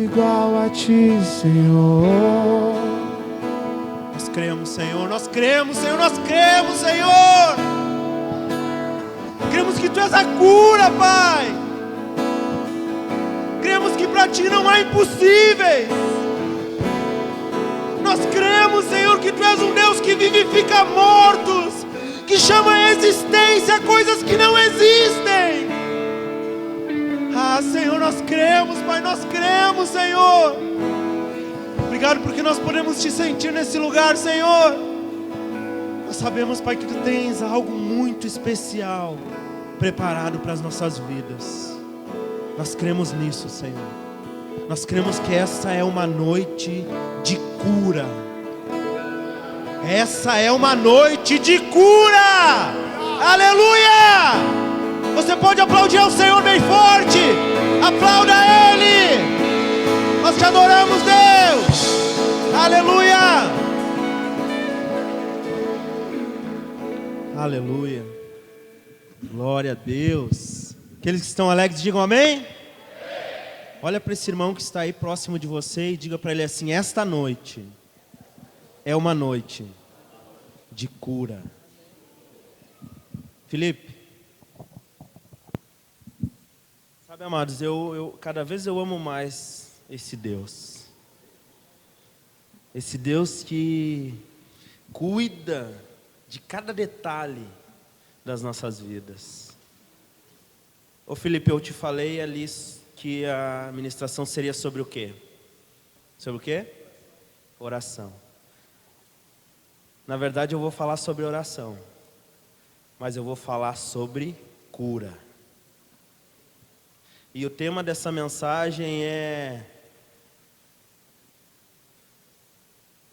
outro igual a ti, Senhor. Nós cremos, Senhor, nós cremos, Senhor, nós cremos, Senhor. Cremos que Tu és a cura, Pai. Cremos que para Ti não há impossíveis. Nós cremos, Senhor, que Tu és um Deus que vivifica mortos, que chama a existência coisas que não existem. Ah, Senhor, nós cremos, Pai, nós cremos, Senhor. Obrigado porque nós podemos Te sentir nesse lugar, Senhor. Nós sabemos, Pai, que Tu tens algo muito especial preparado para as nossas vidas. Nós cremos nisso, Senhor. Nós cremos que essa é uma noite de cura. Essa é uma noite de cura. Aleluia! Você pode aplaudir ao Senhor bem forte. Aplauda Ele. Nós Te adoramos, Deus. Aleluia! Aleluia! Glória a Deus. Aqueles que estão alegres, digam amém. Olha para esse irmão que está aí próximo de você e diga para ele assim: esta noite é uma noite de cura. Felipe, sabe, amados, cada vez eu amo mais esse Deus. Esse Deus que cuida de cada detalhe das nossas vidas. Ô Felipe, eu te falei ali que a ministração seria sobre o quê? Sobre o quê? Oração. Na verdade eu vou falar sobre oração, mas eu vou falar sobre cura. E o tema dessa mensagem é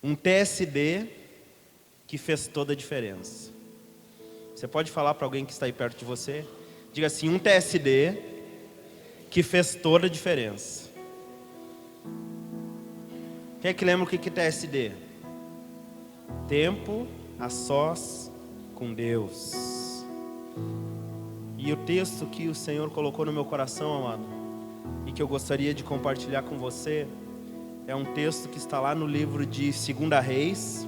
um TSD que fez toda a diferença. Você pode falar para alguém que está aí perto de você? Diga assim: um TSD que fez toda a diferença. Quem é que lembra o que é TSD? Tempo a sós com Deus. E o texto que o Senhor colocou no meu coração, amado, e que eu gostaria de compartilhar com você, é um texto que está lá no livro de 2 Reis,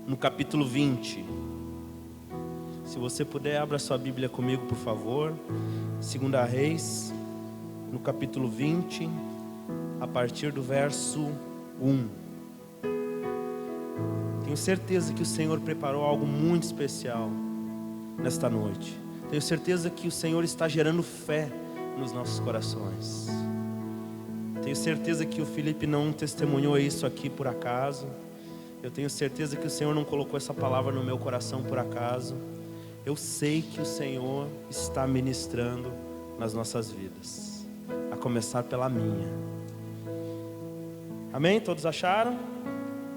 no capítulo 20. Se você puder, abra sua Bíblia comigo, por favor. 2 Reis, no capítulo 20, a partir do verso 1. Tenho certeza que o Senhor preparou algo muito especial nesta noite. Tenho certeza que o Senhor está gerando fé nos nossos corações. Tenho certeza que o Felipe não testemunhou isso aqui por acaso. Eu tenho certeza que o Senhor não colocou essa palavra no meu coração por acaso. Eu sei que o Senhor está ministrando nas nossas vidas, a começar pela minha. Amém? Todos acharam?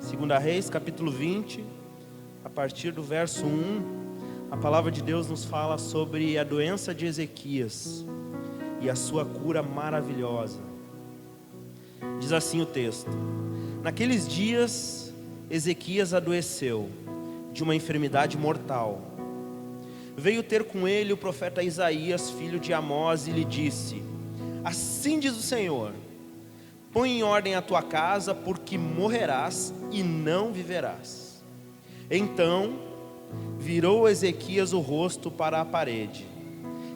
2 Reis, capítulo 20, a partir do verso 1, a palavra de Deus nos fala sobre a doença de Ezequias e a sua cura maravilhosa. Diz assim o texto: naqueles dias, Ezequias adoeceu de uma enfermidade mortal. Veio ter com ele o profeta Isaías, filho de Amós, e lhe disse: assim diz o Senhor, põe em ordem a tua casa, porque morrerás e não viverás. Então virou Ezequias o rosto para a parede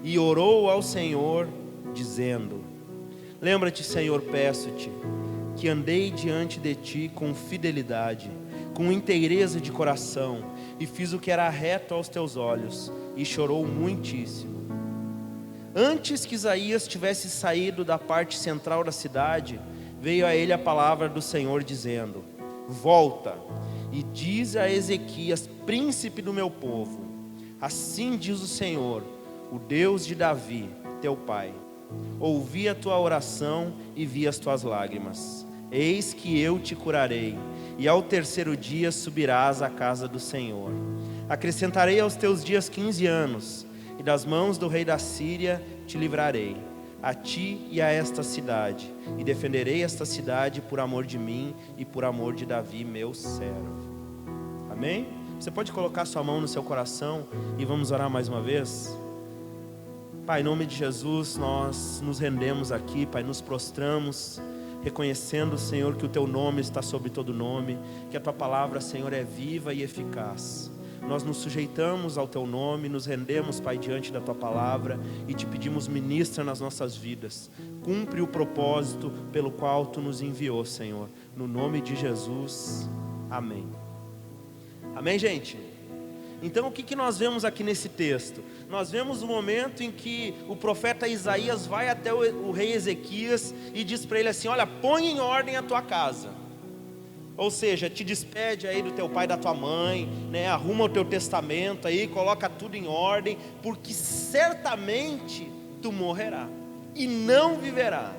e orou ao Senhor, dizendo: lembra-te, Senhor, peço-te, que andei diante de ti com fidelidade, com inteireza de coração, e fiz o que era reto aos teus olhos. E chorou muitíssimo. Antes que Isaías tivesse saído da parte central da cidade, veio a ele a palavra do Senhor, dizendo: volta e diz a Ezequias, príncipe do meu povo: assim diz o Senhor, o Deus de Davi, teu pai: ouvi a tua oração e vi as tuas lágrimas. Eis que eu te curarei, e ao terceiro dia subirás à casa do Senhor. Acrescentarei aos teus dias 15 anos, e das mãos do rei da Síria te livrarei, a ti e a esta cidade, e defenderei esta cidade por amor de mim e por amor de Davi, meu servo. Amém? Você pode colocar sua mão no seu coração e vamos orar mais uma vez? Pai, em nome de Jesus, nós nos rendemos aqui, Pai, nos prostramos, reconhecendo, Senhor, que o Teu nome está sobre todo nome, que a Tua palavra, Senhor, é viva e eficaz. Nós nos sujeitamos ao Teu nome, nos rendemos, Pai, diante da Tua palavra e Te pedimos, ministra nas nossas vidas. Cumpre o propósito pelo qual Tu nos enviou, Senhor. No nome de Jesus, amém. Amém, gente? Então o que nós vemos aqui nesse texto? Nós vemos o momento em que o profeta Isaías vai até o rei Ezequias e diz para ele assim: olha, põe em ordem a tua casa. Ou seja, te despede aí do teu pai e da tua mãe, né? Arruma o teu testamento aí, coloca tudo em ordem, porque certamente tu morrerá e não viverá.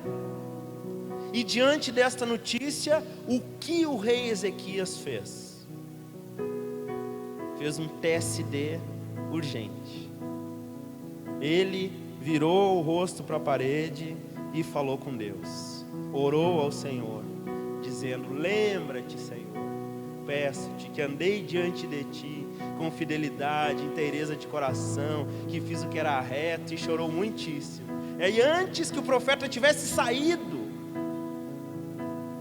E diante desta notícia, o que o rei Ezequias fez? Fez um TSD urgente. Ele virou o rosto para a parede e falou com Deus, orou ao Senhor, dizendo: lembra-te, Senhor, peço-te que andei diante de ti com fidelidade, inteireza de coração, que fiz o que era reto, e chorou muitíssimo. E antes que o profeta tivesse saído,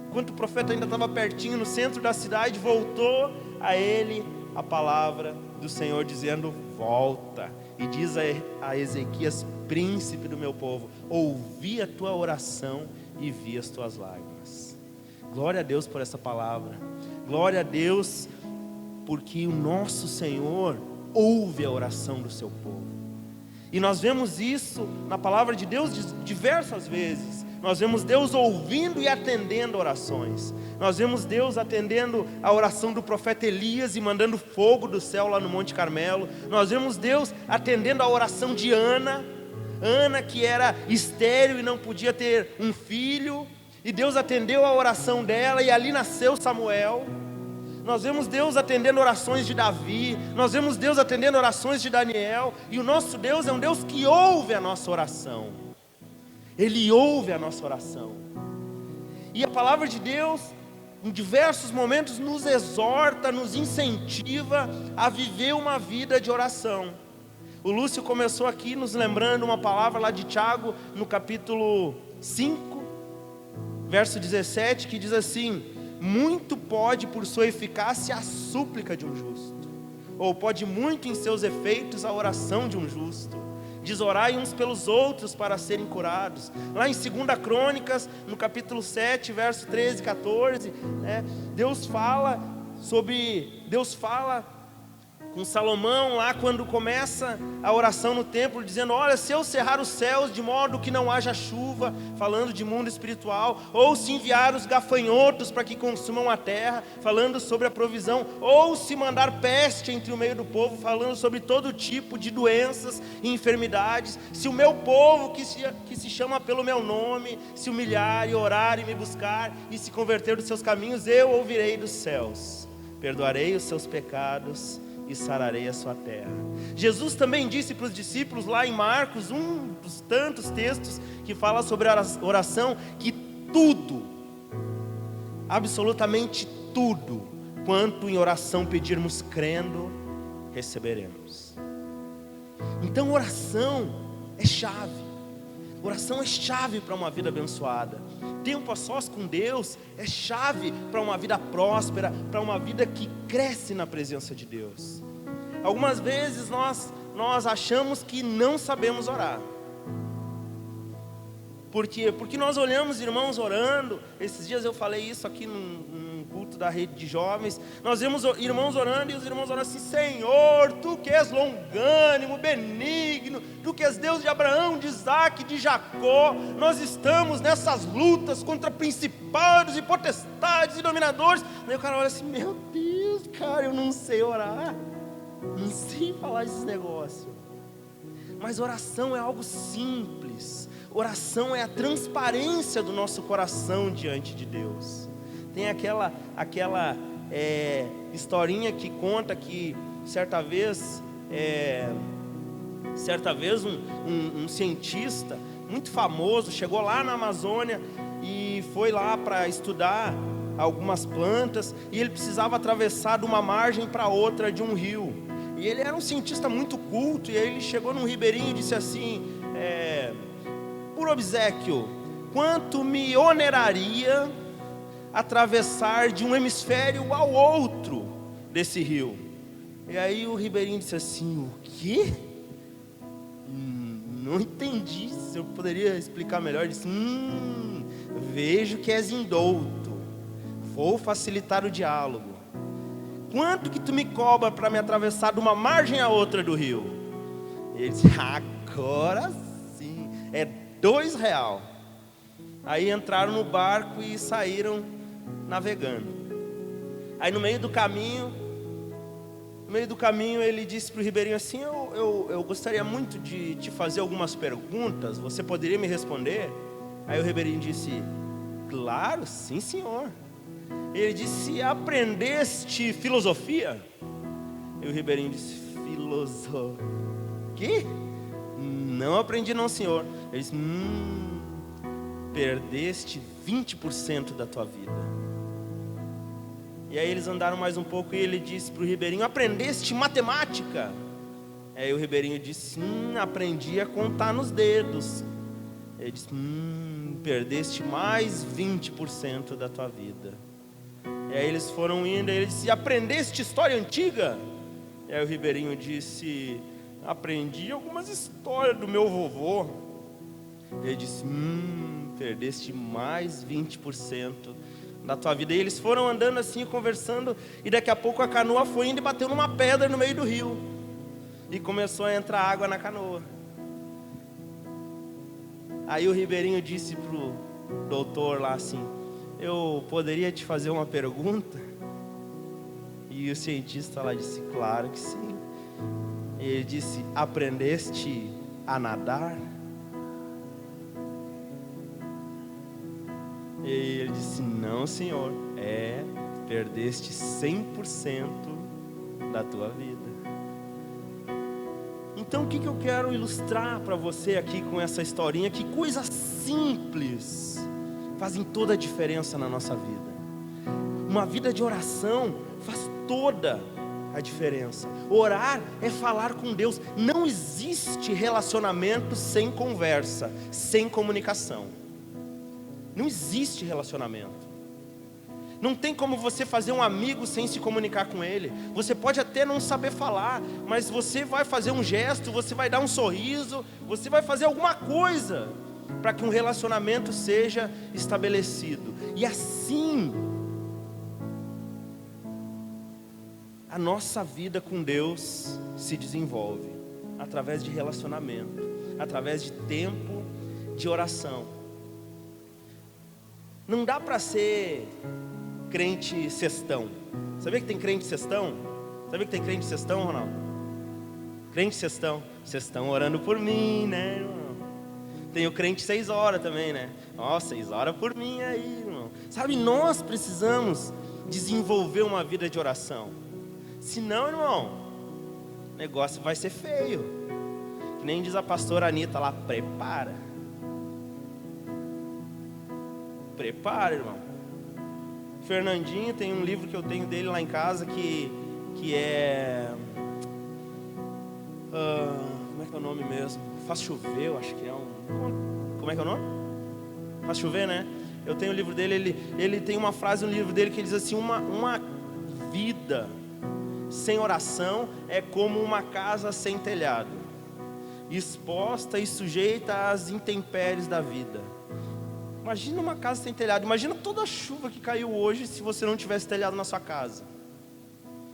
enquanto o profeta ainda estava pertinho no centro da cidade, voltou a ele a palavra do Senhor dizendo: volta, e diz a Ezequias, príncipe do meu povo, ouvi a tua oração e vi as tuas lágrimas. Glória a Deus por essa palavra, glória a Deus, porque o nosso Senhor ouve a oração do seu povo. E nós vemos isso na palavra de Deus diversas vezes. Nós vemos Deus ouvindo e atendendo orações. Nós vemos Deus atendendo a oração do profeta Elias e mandando fogo do céu lá no Monte Carmelo. Nós vemos Deus atendendo a oração de Ana, que era estéril e não podia ter um filho, e Deus atendeu a oração dela, e ali nasceu Samuel. Nós vemos Deus atendendo orações de Davi, nós vemos Deus atendendo orações de Daniel, e o nosso Deus é um Deus que ouve a nossa oração. Ele ouve a nossa oração. E a palavra de Deus, em diversos momentos, nos exorta, nos incentiva a viver uma vida de oração. O Lúcio começou aqui nos lembrando uma palavra lá de Tiago, no capítulo 5, verso 17, que diz assim: muito pode por sua eficácia a súplica de um justo, ou pode muito em seus efeitos a oração de um justo. Diz: orai uns pelos outros para serem curados. Lá em 2 Crônicas, no capítulo 7, verso 13 e 14, né, Deus fala com Salomão lá quando começa a oração no templo, dizendo: olha, se eu cerrar os céus de modo que não haja chuva, falando de mundo espiritual, ou se enviar os gafanhotos para que consumam a terra, falando sobre a provisão, ou se mandar peste entre o meio do povo, falando sobre todo tipo de doenças e enfermidades, se o meu povo que se chama pelo meu nome se humilhar e orar e me buscar e se converter dos seus caminhos, eu ouvirei dos céus, perdoarei os seus pecados e sararei a sua terra. Jesus também disse para os discípulos lá em Marcos, um dos tantos textos que fala sobre a oração, que tudo, absolutamente tudo, quanto em oração pedirmos crendo, receberemos. Então oração é chave. Oração é chave para uma vida abençoada. Tempo a sós com Deus é chave para uma vida próspera, para uma vida que cresce na presença de Deus. Algumas vezes nós achamos que não sabemos orar. Por quê? Porque nós olhamos irmãos orando. Esses dias eu falei isso aqui num culto da rede de jovens. Nós vemos irmãos orando, e os irmãos orando assim: Senhor, Tu que és longânimo, benigno, Tu que és Deus de Abraão, de Isaac, de Jacó, nós estamos nessas lutas contra principados e potestades e dominadores. Aí o cara olha assim: meu Deus, cara, eu não sei orar, não sei falar esses negócios. Mas oração é algo simples. Oração é a transparência do nosso coração diante de Deus. Tem aquela historinha que conta que certa vez um cientista muito famoso chegou lá na Amazônia e foi lá para estudar algumas plantas, e ele precisava atravessar de uma margem para outra de um rio. E ele era um cientista muito culto, e aí ele chegou num ribeirinho e disse assim: por obséquio, quanto me oneraria atravessar de um hemisfério ao outro desse rio? E aí o ribeirinho disse assim: o quê? Não entendi. Se eu poderia explicar melhor. Ele disse: vejo que és indouto, vou facilitar o diálogo. Quanto que tu me cobra para me atravessar de uma margem à outra do rio? Ele disse: agora sim, é R$2. Aí entraram no barco e saíram navegando. Aí no meio do caminho ele disse para o ribeirinho assim: eu gostaria muito de te fazer algumas perguntas, você poderia me responder? Aí o ribeirinho disse: claro, sim senhor. Ele disse: aprendeste filosofia? E o ribeirinho disse: filosofia? Que? Não aprendi não, senhor. Ele disse: perdeste 20% da tua vida. E aí eles andaram mais um pouco e ele disse para o ribeirinho: aprendeste matemática? Aí o ribeirinho disse: aprendi a contar nos dedos. Ele disse: perdeste mais 20% da tua vida. E aí eles foram indo e ele disse: aprendeste história antiga? E aí o ribeirinho disse: aprendi algumas histórias do meu vovô. Ele disse: perdeste mais 20% da tua vida. E eles foram andando assim, conversando, e daqui a pouco a canoa foi indo e bateu numa pedra no meio do rio, e começou a entrar água na canoa. Aí o ribeirinho disse pro doutor lá assim: eu poderia te fazer uma pergunta? E o cientista lá disse: claro que sim. E ele disse: aprendeste a nadar? E ele disse: não senhor, perdeste 100% da tua vida. Então o que eu quero ilustrar para você aqui com essa historinha? Que coisas simples fazem toda a diferença na nossa vida. Uma vida de oração faz toda a diferença. Orar é falar com Deus. Não existe relacionamento sem conversa, sem comunicação. Não existe relacionamento. Não tem como você fazer um amigo sem se comunicar com ele. Você pode até não saber falar, mas você vai fazer um gesto, você vai dar um sorriso, você vai fazer alguma coisa para que um relacionamento seja estabelecido. E assim, a nossa vida com Deus se desenvolve através de relacionamento, através de tempo de oração. Não dá para ser crente cestão. Sabia que tem crente cestão? Sabia que tem crente cestão, Ronaldo? Crente cestão. Cestão orando por mim, né, irmão? Tem o crente 6 horas também, né? Ó, 6 horas por mim aí, irmão. Sabe, nós precisamos desenvolver uma vida de oração. Senão, irmão, o negócio vai ser feio. Que nem diz a pastora Anitta lá: prepara. Prepara, irmão. Fernandinho tem um livro que eu tenho dele lá em casa que é como é que é o nome mesmo? Faz chover, eu acho que é como é que é o nome? Faz chover, né? Eu tenho o livro dele, ele tem uma frase no livro dele que diz assim: uma vida sem oração é como uma casa sem telhado, exposta e sujeita às intempéries da vida. Imagina uma casa sem telhado. Imagina toda a chuva que caiu hoje se você não tivesse telhado na sua casa.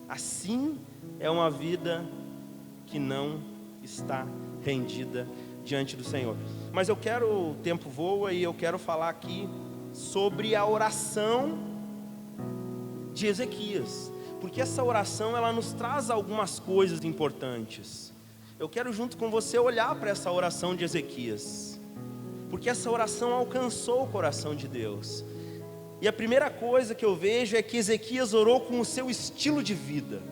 Assim é uma vida que não está rendida diante do Senhor. Mas o tempo voa e eu quero falar aqui sobre a oração de Ezequias, porque essa oração ela nos traz algumas coisas importantes. Eu quero junto com você olhar para essa oração de Ezequias, porque essa oração alcançou o coração de Deus. E a primeira coisa que eu vejo é que Ezequias orou com o seu estilo de vida.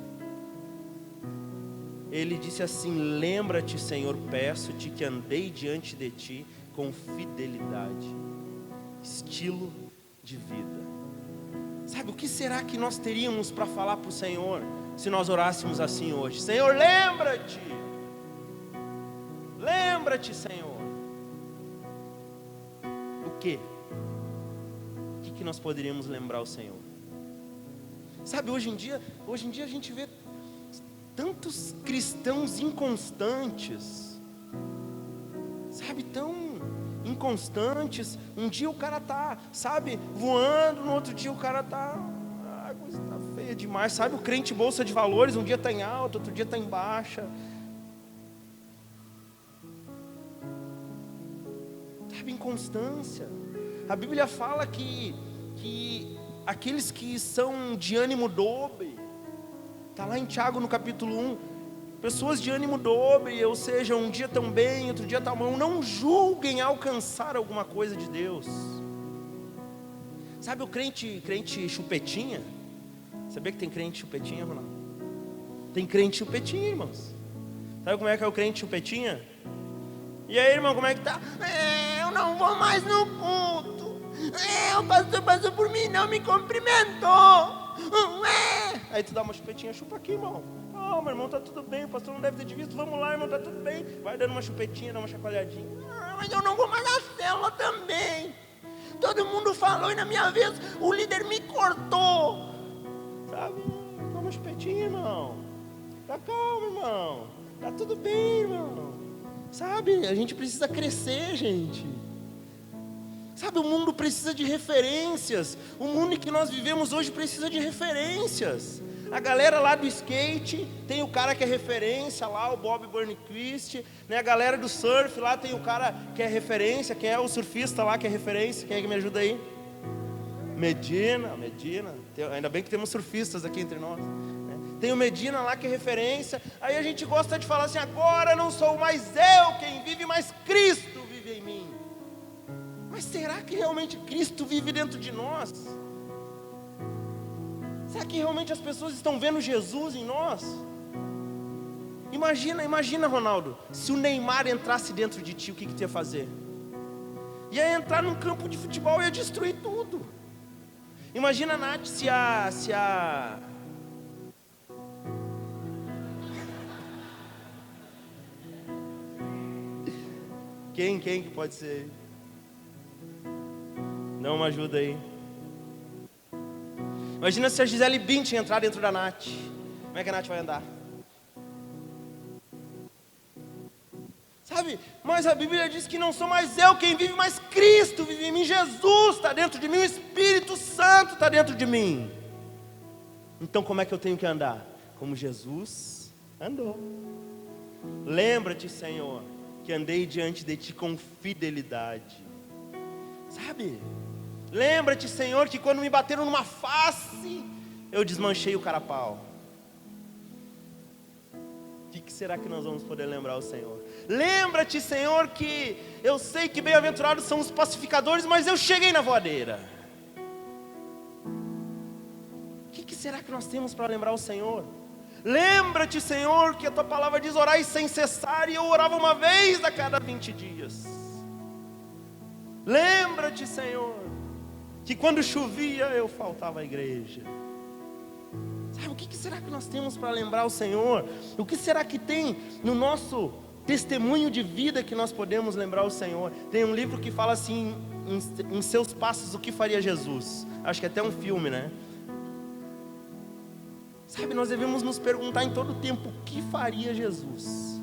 Ele disse assim: lembra-te, Senhor, peço-te que andei diante de ti com fidelidade. Estilo de vida. Sabe, o que será que nós teríamos para falar para o Senhor se nós orássemos assim hoje? Senhor, lembra-te. Lembra-te, Senhor. que nós poderíamos lembrar o Senhor? Sabe, hoje em dia a gente vê tantos cristãos inconstantes, sabe, tão inconstantes. Um dia o cara tá, sabe, voando, no outro dia o cara tá, a coisa tá feia demais, sabe, o crente bolsa de valores, um dia tá em alta, outro dia tá em baixa, sabe, inconstância. A Bíblia fala que aqueles que são de ânimo dobre, está lá em Tiago no capítulo 1, pessoas de ânimo dobre, ou seja, um dia tão bem, outro dia tão mal, não julguem alcançar alguma coisa de Deus. Sabe o crente chupetinha? Sabia que tem crente chupetinha, Ronaldo? Tem crente chupetinha, irmãos. Sabe como é que é o crente chupetinha? E aí, irmão, como é que tá? Eu não vou mais no culto. O pastor passou por mim, não me cumprimentou. Aí tu dá uma chupetinha, chupa aqui, irmão. Calma, irmão, tá tudo bem, o pastor não deve ter te visto. Vamos lá, irmão, tá tudo bem. Vai dando uma chupetinha, dá uma chacoalhadinha. Mas eu não vou mais na célula também. Todo mundo falou e na minha vez o líder me cortou. Sabe, dá uma chupetinha, irmão. Tá calmo, irmão. Tá tudo bem, irmão. Sabe, a gente precisa crescer, gente. Sabe, o mundo precisa de referências. O mundo em que nós vivemos hoje precisa de referências. A galera lá do skate, tem o cara que é referência lá, o Bob Burnquist, né? A galera do surf lá, tem o cara que é referência. Quem é o surfista lá que é referência? Quem é que me ajuda aí? Medina. Ainda bem que temos surfistas aqui entre nós, né? Tem o Medina lá que é referência. Aí a gente gosta de falar assim: agora não sou mais eu quem vive, mas Cristo vive em mim. Mas será que realmente Cristo vive dentro de nós? Será que realmente as pessoas estão vendo Jesus em nós? Imagina, Ronaldo, se o Neymar entrasse dentro de ti, o que tu ia fazer? Ia entrar num campo de futebol e ia destruir tudo. Imagina, Nath, se a... Quem que pode ser? Dá uma ajuda aí. Imagina se a Gisele Bündchen entrar dentro da Nath. Como é que a Nath vai andar? Sabe, mas a Bíblia diz que não sou mais eu quem vive, mas Cristo vive em mim. Jesus está dentro de mim, o Espírito Santo está dentro de mim. Então como é que eu tenho que andar? Como Jesus andou. Lembra-te, Senhor, que andei diante de ti com fidelidade. Sabe? Lembra-te, Senhor, que quando me bateram numa face, eu desmanchei o carapau. O que será que nós vamos poder lembrar o Senhor? Lembra-te, Senhor, que eu sei que bem-aventurados são os pacificadores, mas eu cheguei na voadeira. O que será que nós temos para lembrar o Senhor? Lembra-te, Senhor, que a tua palavra diz: orai sem cessar, e eu orava uma vez a cada 20 dias. Lembra-te, Senhor, que quando chovia eu faltava à igreja. Sabe, o que será que nós temos para lembrar o Senhor? O que será que tem no nosso testemunho de vida que nós podemos lembrar o Senhor? Tem um livro que fala assim, em seus passos, o que faria Jesus? Acho que é até um filme, né? Sabe, nós devemos nos perguntar em todo o tempo: o que faria Jesus?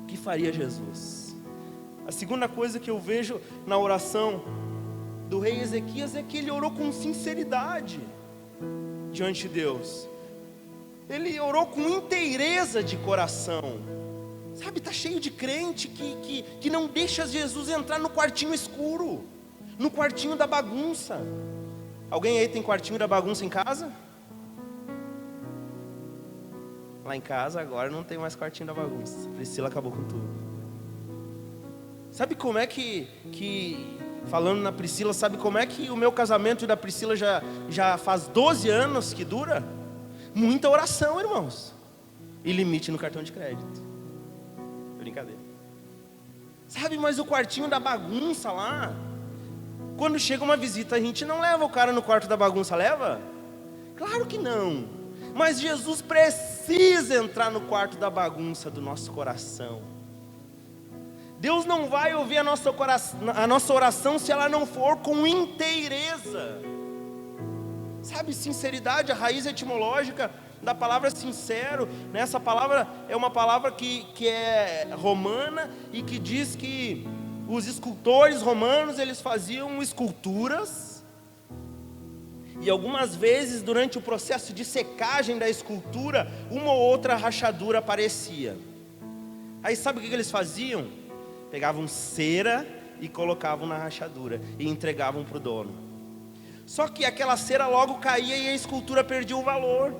O que faria Jesus? A segunda coisa que eu vejo na oração do rei Ezequias é que ele orou com sinceridade diante de Deus. Ele orou com inteireza de coração. Sabe, está cheio de crente que não deixa Jesus entrar no quartinho escuro, no quartinho da bagunça. Alguém aí tem quartinho da bagunça em casa? Lá em casa agora não tem mais quartinho da bagunça. Priscila acabou com tudo. Sabe como é que falando na Priscila, sabe como é que o meu casamento e da Priscila já faz 12 anos que dura? Muita oração, irmãos. E limite no cartão de crédito. Brincadeira. Sabe, mas o quartinho da bagunça lá, quando chega uma visita, a gente não leva o cara no quarto da bagunça, leva? Claro que não. Mas Jesus precisa entrar no quarto da bagunça do nosso coração. Deus não vai ouvir a nossa oração se ela não for com inteireza. Sabe, sinceridade, a raiz etimológica da palavra sincero, né? Essa palavra é uma palavra que é romana e que diz que os escultores romanos, eles faziam esculturas, e algumas vezes durante o processo de secagem da escultura, uma ou outra rachadura aparecia. Aí sabe o que eles faziam? Pegavam cera e colocavam na rachadura e entregavam para o dono. Só que aquela cera logo caía e a escultura perdia o valor.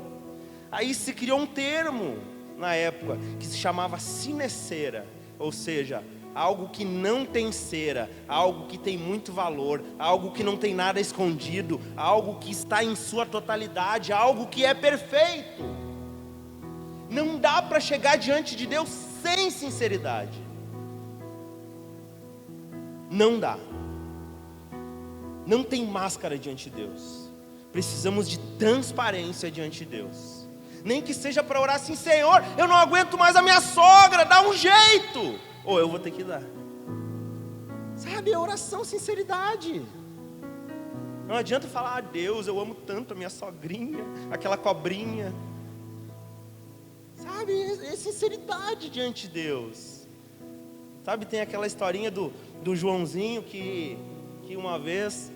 Aí se criou um termo na época que se chamava cinecera, ou seja, algo que não tem cera, algo que tem muito valor, algo que não tem nada escondido, algo que está em sua totalidade, algo que é perfeito. Não dá para chegar diante de Deus sem sinceridade. Não dá. Não tem máscara diante de Deus. Precisamos de transparência diante de Deus. Nem que seja para orar assim: Senhor, eu não aguento mais a minha sogra, dá um jeito. Ou eu vou ter que dar. Sabe, oração, sinceridade. Não adianta falar: Deus, eu amo tanto a minha sogrinha, aquela cobrinha. Sabe, é sinceridade diante de Deus. Sabe, tem aquela historinha do Joãozinho que uma vez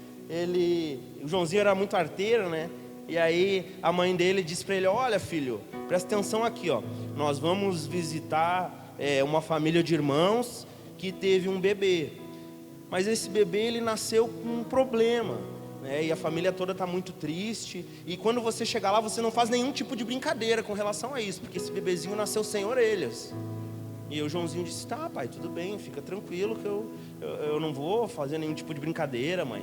o Joãozinho era muito arteiro, né? E aí a mãe dele disse para ele: olha, filho, presta atenção aqui, ó. Nós vamos visitar uma família de irmãos que teve um bebê. Mas esse bebê, ele nasceu com um problema, né? E a família toda está muito triste. E quando você chegar lá, você não faz nenhum tipo de brincadeira com relação a isso, porque esse bebezinho nasceu sem orelhas. E o Joãozinho disse: tá, pai, tudo bem, fica tranquilo que eu não vou fazer nenhum tipo de brincadeira, mãe.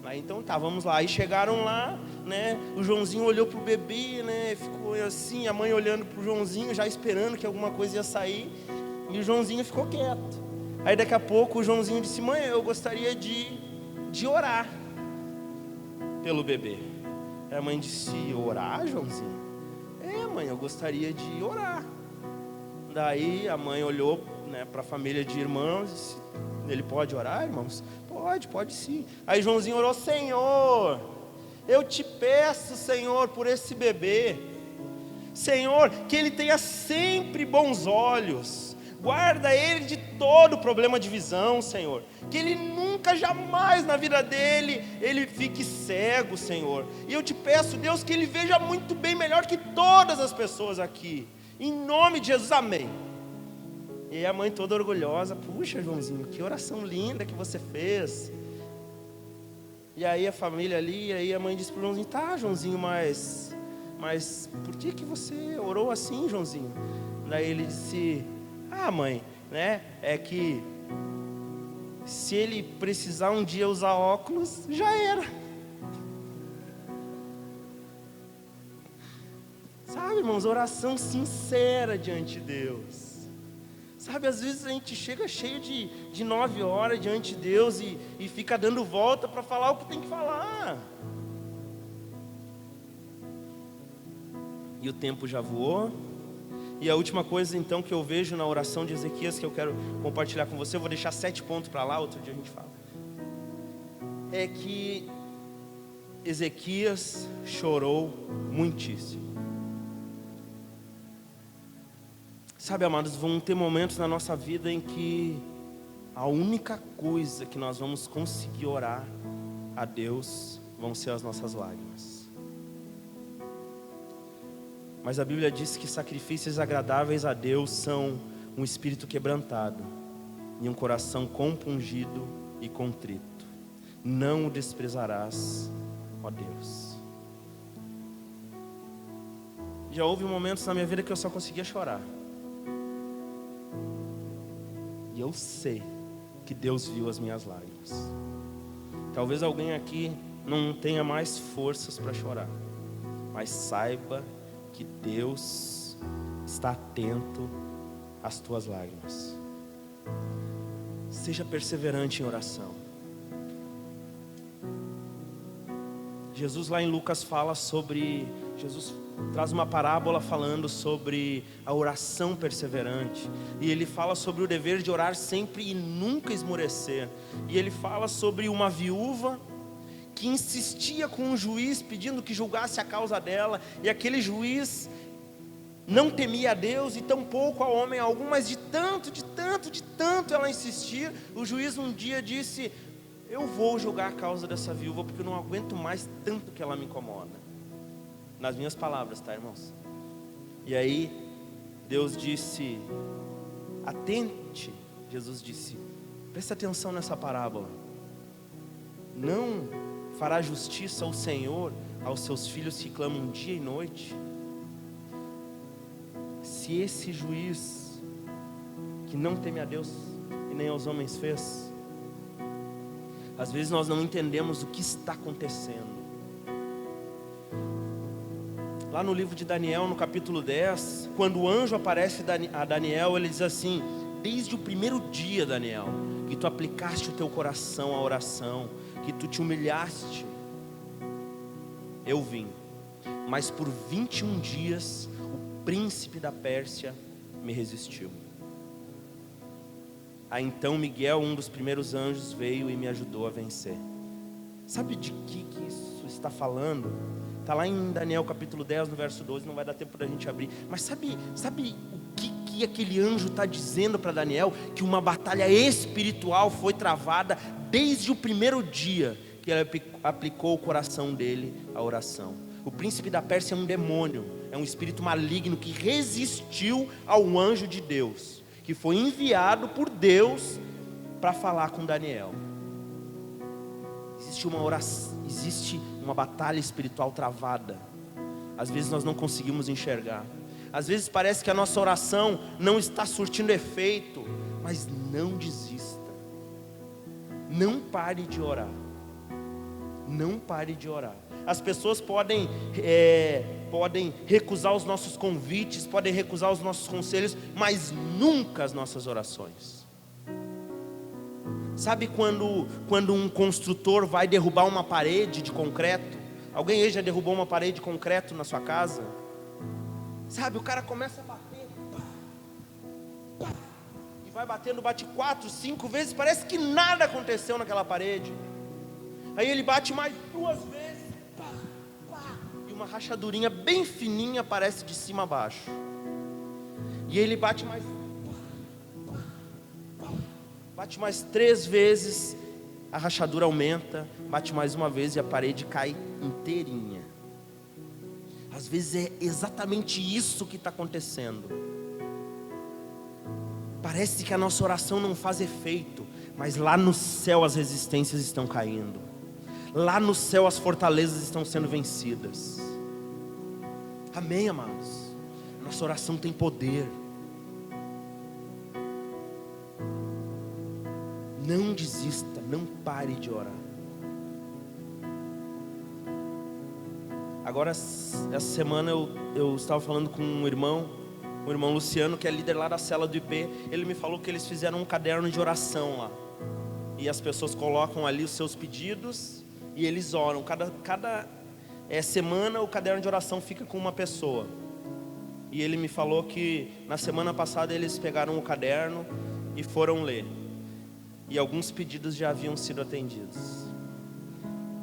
Aí então tá, vamos lá. Aí chegaram lá, né? O Joãozinho olhou pro bebê, né? Ficou assim, a mãe olhando pro Joãozinho, já esperando que alguma coisa ia sair. E o Joãozinho ficou quieto. Aí daqui a pouco o Joãozinho disse: mãe, eu gostaria de orar pelo bebê. Aí a mãe disse: orar, Joãozinho? É, mãe, eu gostaria de orar. Daí a mãe olhou, né, para a família de irmãos e disse: ele pode orar, irmãos? Pode sim. Aí Joãozinho orou: Senhor, eu te peço, Senhor, por esse bebê, Senhor, que ele tenha sempre bons olhos, guarda ele de todo problema de visão, Senhor, que ele nunca, jamais na vida dele, ele fique cego, Senhor. E eu te peço, Deus, que ele veja muito bem, melhor que todas as pessoas aqui, em nome de Jesus, amém. E a mãe toda orgulhosa: puxa, Joãozinho, que oração linda que você fez. E aí a família ali, aí a mãe disse para o Joãozinho: tá, Joãozinho, mas por que você orou assim, Joãozinho? Daí ele disse: ah, mãe, né, é que se ele precisar um dia usar óculos, já era. Sabe, irmãos, oração sincera diante de Deus. Sabe, às vezes a gente chega cheio de 9 horas diante de Deus e fica dando volta para falar o que tem que falar. E o tempo já voou. E a última coisa então que eu vejo na oração de Ezequias, que eu quero compartilhar com você, eu vou deixar 7 pontos para lá, outro dia a gente fala. É que Ezequias chorou muitíssimo. Sabe, amados, vão ter momentos na nossa vida em que a única coisa que nós vamos conseguir orar a Deus vão ser as nossas lágrimas. Mas a Bíblia diz que sacrifícios agradáveis a Deus são um espírito quebrantado e um coração compungido e contrito. Não o desprezarás, ó Deus. Já houve momentos na minha vida que eu só conseguia chorar. E eu sei que Deus viu as minhas lágrimas. Talvez alguém aqui não tenha mais forças para chorar, mas saiba que Deus está atento às tuas lágrimas. Seja perseverante em oração. Jesus lá em Lucas fala sobre... Jesus traz uma parábola falando sobre a oração perseverante. E ele fala sobre o dever de orar sempre e nunca esmorecer. E ele fala sobre uma viúva que insistia com um juiz pedindo que julgasse a causa dela. E aquele juiz não temia a Deus e tampouco a homem algum, mas de tanto ela insistir, o juiz um dia disse: eu vou julgar a causa dessa viúva, porque eu não aguento mais tanto que ela me incomoda. Nas minhas palavras, tá, irmãos? E aí Deus disse: atente. Jesus disse: presta atenção nessa parábola. Não fará justiça o Senhor aos seus filhos que clamam dia e noite? Se esse juiz que não teme a Deus e nem aos homens fez, às vezes nós não entendemos o que está acontecendo. Lá no livro de Daniel, no capítulo 10, quando o anjo aparece a Daniel, ele diz assim: desde o primeiro dia, Daniel, que tu aplicaste o teu coração à oração, que tu te humilhaste, eu vim. Mas por 21 dias, o príncipe da Pérsia me resistiu. Aí então Miguel, um dos primeiros anjos, veio e me ajudou a vencer. Sabe de que isso está falando? Está lá em Daniel capítulo 10, no verso 12, não vai dar tempo da gente abrir. Mas sabe o que aquele anjo está dizendo para Daniel? Que uma batalha espiritual foi travada desde o primeiro dia que ele aplicou o coração dele à oração. O príncipe da Pérsia é um demônio, é um espírito maligno que resistiu ao anjo de Deus, que foi enviado por Deus para falar com Daniel. Existe uma oração, existe uma batalha espiritual travada. Às vezes nós não conseguimos enxergar. Às vezes parece que a nossa oração não está surtindo efeito. Mas não desista. Não pare de orar. Não pare de orar. As pessoas podem recusar os nossos convites, podem recusar os nossos conselhos, mas nunca as nossas orações. Sabe quando um construtor vai derrubar uma parede de concreto? Alguém aí já derrubou uma parede de concreto na sua casa? Sabe, o cara começa a bater, pá, e vai batendo, bate 4, 5 vezes, parece que nada aconteceu naquela parede. Aí ele bate mais 2 vezes, e uma rachadurinha bem fininha aparece de cima a baixo. E ele bate mais 3 vezes, a rachadura aumenta, bate mais uma vez e a parede cai inteirinha. Às vezes é exatamente isso que está acontecendo. Parece que a nossa oração não faz efeito, mas lá no céu as resistências estão caindo. Lá no céu as fortalezas estão sendo vencidas. Amém, amados? Nossa oração tem poder. Não desista, não pare de orar. Agora, essa semana eu estava falando com o irmão Luciano, que é líder lá da cela do IP. Ele me falou que eles fizeram um caderno de oração lá. E as pessoas colocam ali os seus pedidos e eles oram. Cada semana o caderno de oração fica com uma pessoa. E ele me falou que na semana passada eles pegaram o caderno e foram ler. E alguns pedidos já haviam sido atendidos.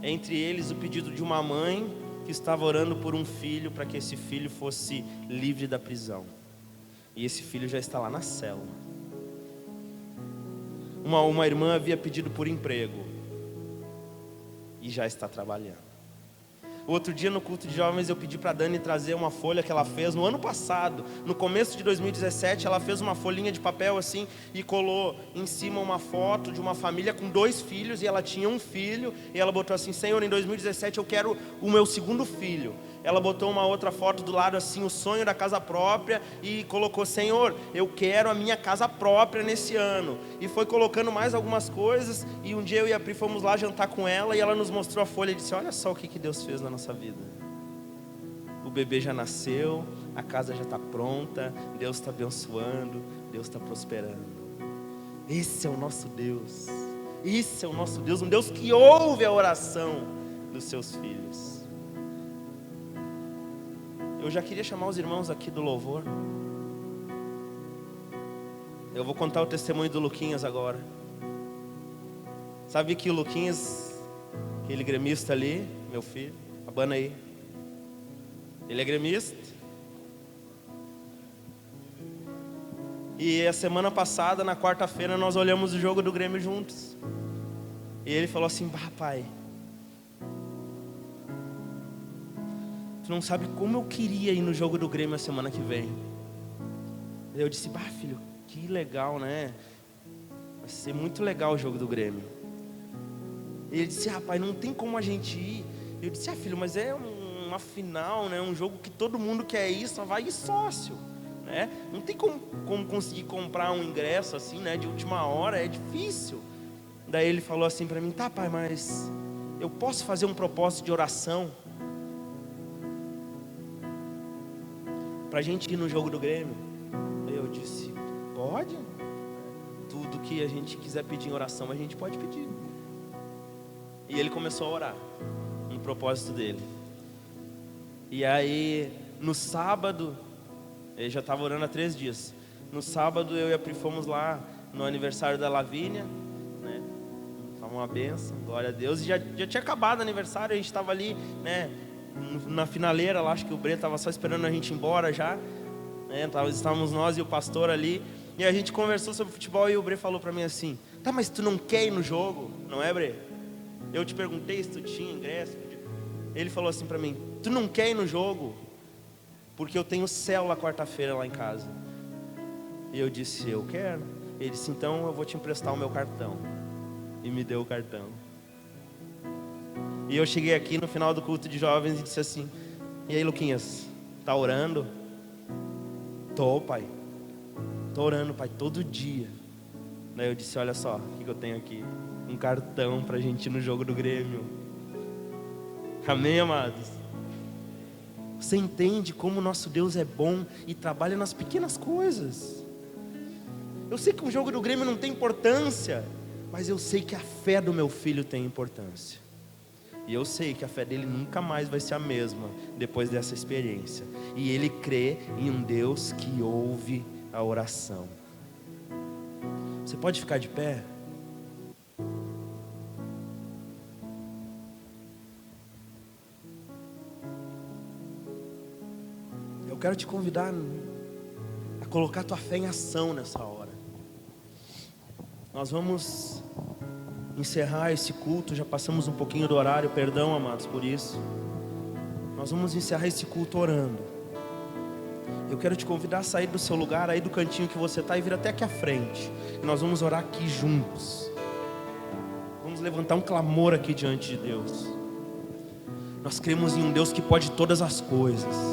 Entre eles o pedido de uma mãe que estava orando por um filho, para que esse filho fosse livre da prisão. E esse filho já está lá na cela. Uma irmã havia pedido por emprego e já está trabalhando. Outro dia no culto de jovens eu pedi para a Dani trazer uma folha que ela fez no ano passado. No começo de 2017 ela fez uma folhinha de papel assim e colou em cima uma foto de uma família com 2 filhos. E ela tinha um filho e ela botou assim: Senhor, em 2017 eu quero o meu segundo filho. Ela botou uma outra foto do lado assim, o sonho da casa própria, e colocou: Senhor, eu quero a minha casa própria nesse ano. E foi colocando mais algumas coisas. E um dia eu e a Pri fomos lá jantar com ela, e ela nos mostrou a folha e disse: olha só o que Deus fez na nossa vida. O bebê já nasceu, a casa já está pronta, Deus está abençoando, Deus está prosperando. Esse é o nosso Deus. Esse é o nosso Deus, um Deus que ouve a oração dos seus filhos. Eu já queria chamar os irmãos aqui do louvor. Eu vou contar o testemunho do Luquinhas agora. Sabe que o Luquinhas, aquele gremista ali, meu filho, abana aí. Ele é gremista. E a semana passada, na quarta-feira, nós olhamos o jogo do Grêmio juntos. E ele falou assim: bah, pai, tu não sabe como eu queria ir no jogo do Grêmio a semana que vem. Eu disse: bah, filho, que legal, né? Vai ser muito legal o jogo do Grêmio. E ele disse: ah, pai, não tem como a gente ir. Eu disse: ah, filho, mas é uma final, né? Um jogo que todo mundo quer ir, só vai ir sócio, né? Não tem como conseguir comprar um ingresso assim, né? De última hora, é difícil. Daí ele falou assim para mim: tá, pai, mas eu posso fazer um propósito de oração pra gente ir no jogo do Grêmio? Eu disse: pode. Tudo que a gente quiser pedir em oração, a gente pode pedir. E ele começou a orar no propósito dele. E aí, no sábado, ele já estava orando há 3 dias. No sábado, eu e a Pri fomos lá no aniversário da Lavínia, né? Foi uma bênção, glória a Deus. E já tinha acabado o aniversário, a gente estava ali, né, na finaleira lá, acho que o Breno estava só esperando a gente ir embora já, né? Estávamos nós e o pastor ali. E a gente conversou sobre futebol e o Bre falou para mim assim: tá, mas tu não quer ir no jogo, não é, Bre? Eu te perguntei se tu tinha ingresso. Ele falou assim para mim: tu não quer ir no jogo? Porque eu tenho célula quarta-feira lá em casa. E eu disse: eu quero. Ele disse: então eu vou te emprestar o meu cartão. E me deu o cartão. E eu cheguei aqui no final do culto de jovens e disse assim: e aí, Luquinhas, tá orando? Tô, pai. Tô orando, pai, todo dia. Daí eu disse: olha só, o que eu tenho aqui? Um cartão pra gente ir no jogo do Grêmio. Amém, amados? Você entende como o nosso Deus é bom e trabalha nas pequenas coisas. Eu sei que o jogo do Grêmio não tem importância, mas eu sei que a fé do meu filho tem importância. E eu sei que a fé dele nunca mais vai ser a mesma depois dessa experiência. E ele crê em um Deus que ouve a oração. Você pode ficar de pé? Eu quero te convidar a colocar tua fé em ação nessa hora. Nós vamos encerrar esse culto, já passamos um pouquinho do horário, perdão, amados, por isso. Nós vamos encerrar esse culto orando. Eu quero te convidar a sair do seu lugar, aí do cantinho que você está, e vir até aqui à frente. E nós vamos orar aqui juntos. Vamos levantar um clamor aqui diante de Deus. Nós cremos em um Deus que pode todas as coisas.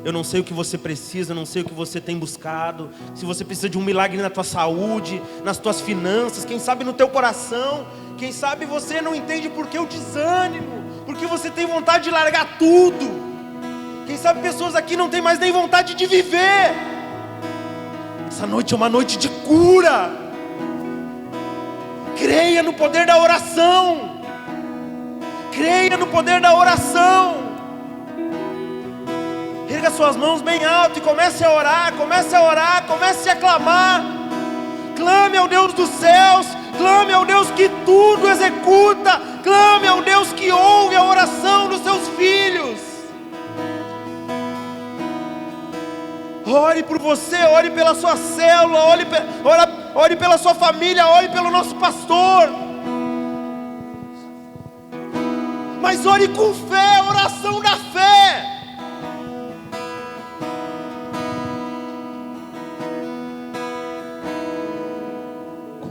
Eu não sei o que você precisa, eu não sei o que você tem buscado. Se você precisa de um milagre na tua saúde, nas tuas finanças, quem sabe no teu coração. Quem sabe você não entende por que o desânimo, porque você tem vontade de largar tudo. Quem sabe pessoas aqui não tem mais nem vontade de viver. Essa noite é uma noite de cura. Creia no poder da oração. Creia no poder da oração. Erga suas mãos bem alto e comece a orar, comece a orar, comece a clamar. Clame ao Deus dos céus, clame ao Deus que tudo executa, clame ao Deus que ouve a oração dos seus filhos. Ore por você, ore pela sua célula, ore pela sua família, ore pelo nosso pastor. Mas ore com fé, oração da fé.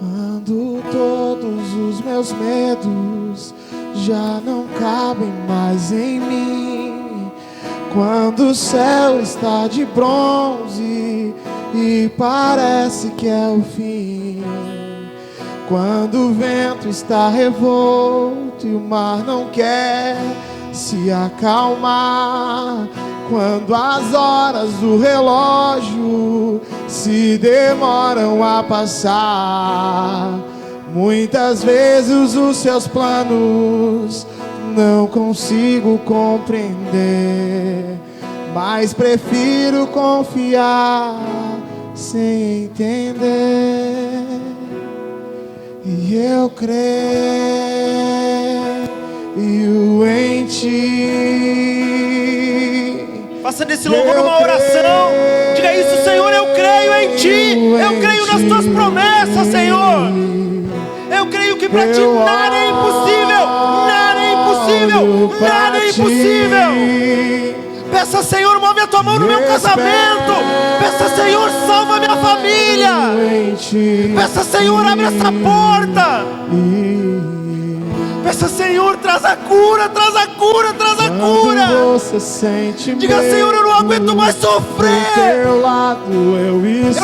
Quando todos os meus medos já não cabem mais em mim, quando o céu está de bronze e parece que é o fim, quando o vento está revolto e o mar não quer se acalmar, quando as horas do relógio se demoram a passar, muitas vezes os seus planos não consigo compreender, mas prefiro confiar sem entender. E eu creio em Ti. Faça desse louvor uma oração. Diga isso: Senhor, eu creio em Ti. Eu creio nas Tuas promessas, Senhor. Eu creio que para Ti nada é impossível. Nada é impossível. Nada é impossível. Peça, Senhor, move a Tua mão no meu casamento. Peça, Senhor, salva minha família. Peça, Senhor, abre essa porta. Peça, Senhor, traz a cura, traz a cura, traz a cura. Diga: Senhor, eu não aguento mais sofrer. Eu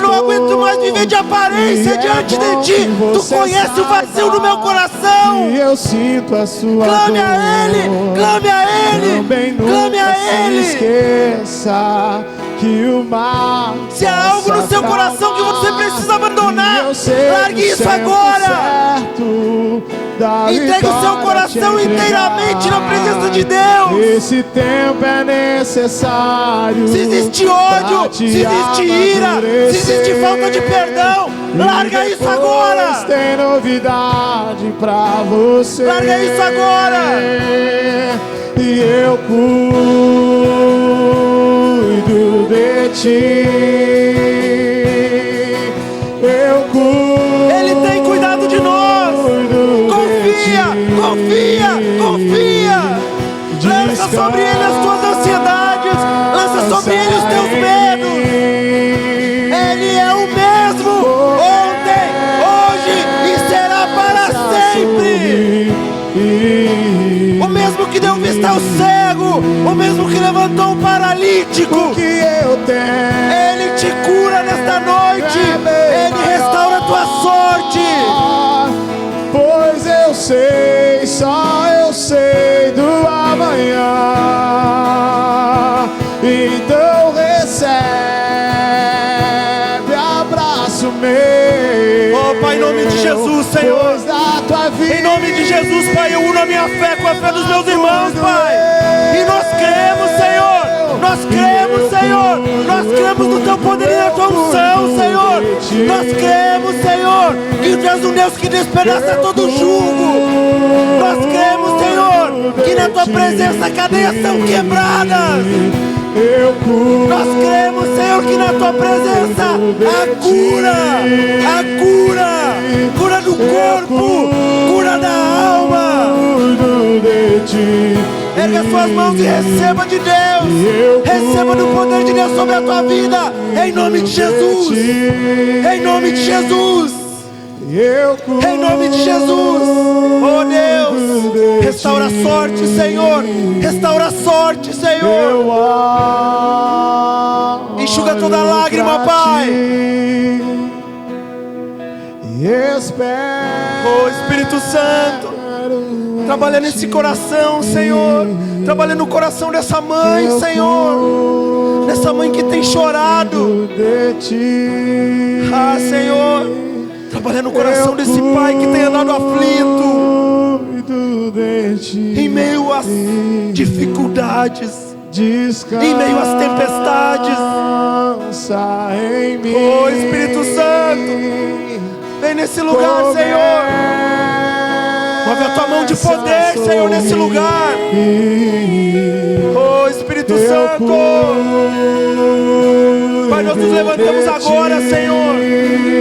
não aguento mais viver de aparência diante de Ti. Tu conheces o vazio do meu coração. E eu sinto a Sua clame a Ele, clame a Ele, clame a Ele. Esqueça que o mal. Se há algo no seu coração que você precisa abandonar, largue isso agora. Entregue o seu coração inteiramente na presença de Deus. Esse tempo é necessário. Se existe ódio, se existe ira, se existe falta de perdão, larga isso agora. Tem novidade pra você. Larga isso agora. E eu cuido de Ti. Eu cuido. Ele tem cuidado de nós. Confia, confia. Lança sobre Ele as tuas ansiedades. Lança sobre Ele os teus medos. Ele é o mesmo ontem, hoje e será para sempre. O mesmo que deu vista ao cego, o mesmo que levantou o paralítico. Que eu tenho. Ele te cura nesta noite. Ele restaura a tua sorte. Pois eu sei, só eu sei do amanhã. Então recebe abraço meu. Oh Pai, em nome de Jesus, Senhor. Em nome de Jesus, Pai, eu uno a minha fé com a fé dos meus irmãos, Pai. E nós cremos, Senhor. Nós cremos, Senhor. Nós cremos no Teu poder e na Tua unção, Senhor. Nós cremos, Senhor, que Tu és um Deus que despedaça todo jugo. Nós cremos, Senhor, que na Tua presença cadeias são quebradas. Nós cremos, Senhor, que na Tua presença há cura do corpo, cura da alma. Erga suas mãos e receba de Deus. Receba do poder de Deus sobre a tua vida. Em nome de Jesus. Em nome de Jesus. Em nome de Jesus. Oh Deus, restaura a sorte, Senhor. Restaura a sorte, Senhor. Enxuga toda lágrima, Pai. Oh Espírito Santo, trabalha nesse coração, Senhor. Trabalha no coração dessa mãe, Senhor. Dessa mãe que tem chorado. Ah, Senhor, trabalha no coração desse pai que tem andado aflito em meio às dificuldades, em meio às tempestades. Oh Espírito Santo, vem nesse lugar, Senhor. Move a tua mão de poder, Senhor, nesse lugar. Oh Espírito Santo, Pai, nós nos levantamos agora, Senhor,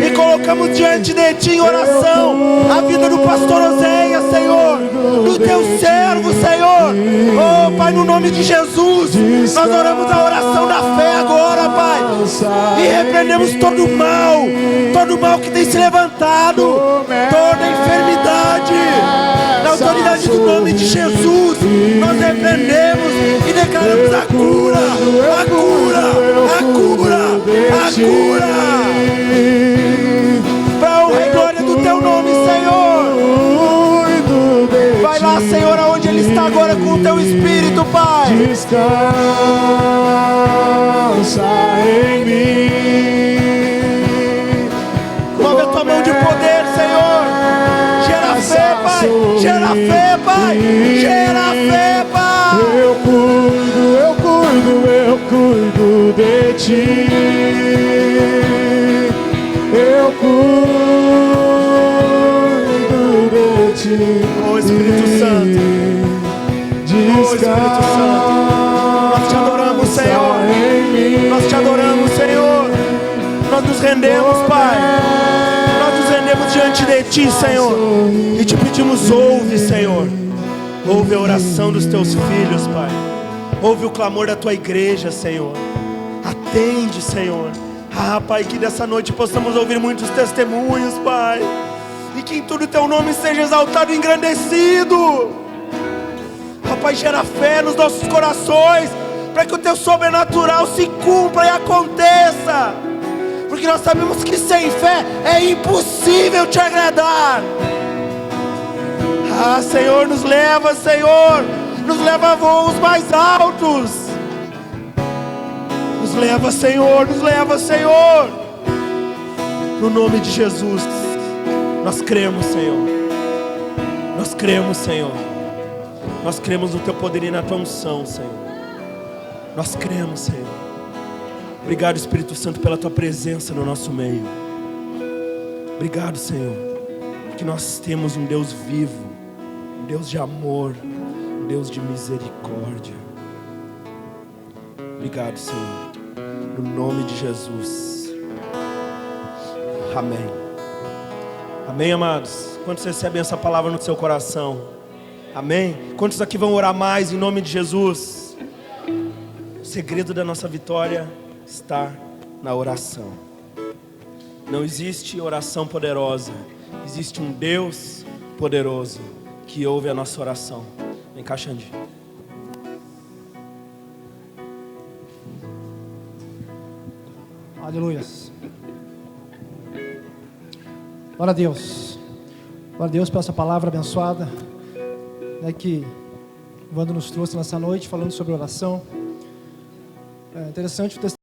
e colocamos diante de Ti em oração a vida do pastor Oséias, Senhor, do Teu servo, Senhor. Oh Pai, no nome de Jesus, nós oramos a oração da fé agora, Pai, e repreendemos todo mal que tem se levantado, toda enfermidade, na autoridade do nome de Jesus. Nós repreendemos e declaramos a cura, a cura, a cura, a cura, para a honra e glória do Teu nome, Senhor. Vai lá, Senhor, aonde Ele está agora com o Teu Espírito, Pai. Descansa em mim. Move a Tua mão de poder, Senhor. Gera fé, Pai. Gera fé, Pai. Gera fé, Pai. Eu cuido cuido de ti. Eu cuido de ti. Oh Espírito Santo, Descansa nós te adoramos, Senhor. em mim. Nós te adoramos, Senhor. Nós nos rendemos, Pai. Nós nos rendemos diante de Ti, Senhor. E te pedimos, ouve, Senhor. Ouve a oração dos Teus filhos, Pai. Ouve o clamor da Tua igreja, Senhor. Atende, Senhor. Ah, Pai, que dessa noite possamos ouvir muitos testemunhos, Pai. E que em tudo Teu nome seja exaltado e engrandecido. Ah, Pai, gera fé nos nossos corações, para que o Teu sobrenatural se cumpra e aconteça. Porque nós sabemos que sem fé é impossível Te agradar. Ah, Senhor, nos leva, Senhor. Nos leva a voos mais altos. Nos leva, Senhor, nos leva, Senhor. No nome de Jesus. Nós cremos, Senhor. Nós cremos, Senhor. Nós cremos no Teu poder e na Tua unção, Senhor. Nós cremos, Senhor. Obrigado, Espírito Santo, pela Tua presença no nosso meio. Obrigado, Senhor, porque nós temos um Deus vivo, um Deus de amor, um Deus de misericórdia. Obrigado, Senhor, no nome de Jesus. Amém. Amém, amados? Quantos recebem essa palavra no seu coração? Amém? Quantos aqui vão orar mais em nome de Jesus? O segredo da nossa vitória está na oração. Não existe oração poderosa. Existe um Deus poderoso que ouve a nossa oração. Vem cá, Xande. Aleluias. Glória a Deus. Glória a Deus por essa palavra abençoada, né, que o Wando nos trouxe nessa noite, falando sobre oração. É interessante o testemunho.